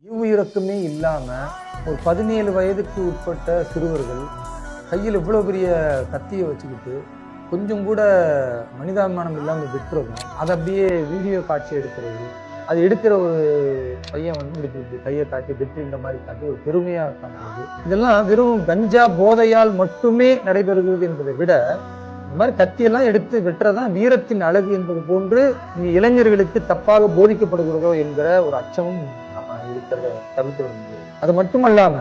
ஈவு இல்லாம ஒரு 17 வயதுக்கு உட்பட்ட சிறுவர்கள் கையில் இவ்வளவு பெரிய கத்தியை வச்சுக்கிட்டு கொஞ்சம் கூட மனிதாபிமானம் இல்லாமல் விட்டுறதும் அதை அப்படியே வீடியோ காட்சி எடுக்கிறது, அது எடுக்கிற ஒரு பையன் வந்து இப்படி கையை காட்டி வெற்றின்ற மாதிரி காட்டி ஒரு பெருமையா காட்டுறது, இதெல்லாம் வெறும் கஞ்சா போதையால் மட்டுமே நடைபெறுகிறது என்பதை விட இந்த மாதிரி கத்தியெல்லாம் எடுத்து வெட்டுறதான் வீரத்தின் அழகு என்பது போன்று இளைஞர்களுக்கு தப்பாக போதிக்கப்படுகிறதோ என்கிற ஒரு அச்சமும் நம்ம இருக்கிறத தவிர்த்து வர முடியாது. அது மட்டுமல்லாம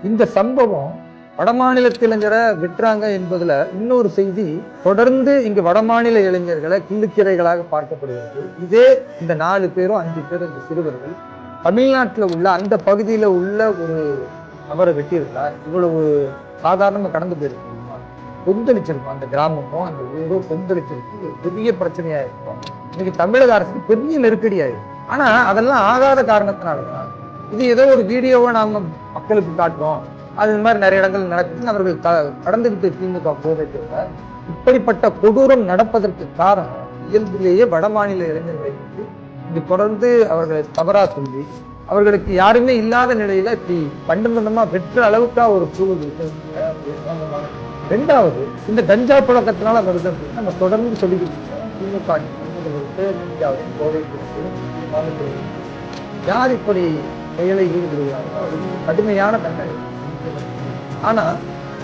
இந்த சம்பவம் வடமாநிலத்து இளைஞரை வெட்டுறாங்க என்பதுல இன்னொரு செய்தி, தொடர்ந்து இங்கு வடமாநில இளைஞர்களை கிள்ளுக்கிரைகளாக பார்க்கப்படுகிறது. இதே இந்த 4 பேரும் 5 பேர் இந்த சிறுவர்கள் தமிழ்நாட்டில் உள்ள அந்த பகுதியில உள்ள ஒரு நபரை வெட்டியிருந்தா இவ்வளவு சாதாரணமா கடந்து போயிருக்கோம், கொந்தளிச்சிருக்கும். அந்த கிராமமும் அந்த ஊரும் கொந்தளிச்சிருக்கு, பெரிய பிரச்சனையா இருக்கும். இன்னைக்கு தமிழக அரசுக்கு பெரிய நெருக்கடியாயிருக்கு. ஆனா அதெல்லாம் ஆகாத காரணத்தினாலதான் இது ஏதோ ஒரு வீடியோவை நாம மக்களுக்கு காட்டுறோம், அது மாதிரி நிறைய இடங்கள் நடக்குது, அவர்கள் கடந்துகிட்டு திமுக போதைக்கிறத இப்படிப்பட்ட கொடூரம் நடப்பதற்கு காரணம் இயல்பிலேயே வடமாநில இளைஞர்களை இது தொடர்ந்து அவர்களை தவறா சொல்லி அவர்களுக்கு யாருமே இல்லாத நிலையில இப்படி பண்டமா வெற்ற அளவுக்கா ஒரு சூழல் இருக்கு. ரெண்டாவது, இந்த கஞ்சா புழக்கத்தினால வருது அப்படின்னு நம்ம தொடர்ந்து சொல்லிக்கிட்டு இருக்கோம். திமுக போதை யார் இப்படி செயலை ஈடுபடுகிறார்கள், கடுமையான தண்டனை. ஆனா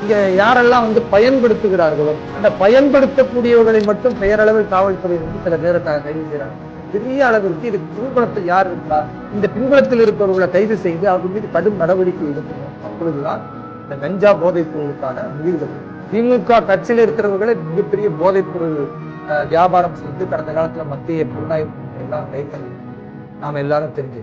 இங்க யாரெல்லாம் வந்து பயன்படுத்துகிறார்களோ அந்த பயன்படுத்தக்கூடியவர்களை மட்டும் பெயரளவில் காவல்துறை வந்து சில பேரை கைது செய்யறாங்க. பெரிய அளவிற்கு இதுக்கு பின்புலத்தில் யார் இருந்தார், இந்த பின்புலத்தில் இருக்கிறவர்களை கைது செய்து அவர்கள் மீது கடும் நடவடிக்கை எடுக்கணும். அப்பொழுதுதான் இந்த கஞ்சா போதைப் பொருளுக்கான முடிவுகள். திமுக கட்சியில் இருக்கிறவர்களை மிகப்பெரிய போதைப் பொருள் வியாபாரம் செய்து கடந்த காலத்துல மத்திய புலனாய்வு எல்லாம் கைது நாம எல்லாரும் தெரிஞ்சு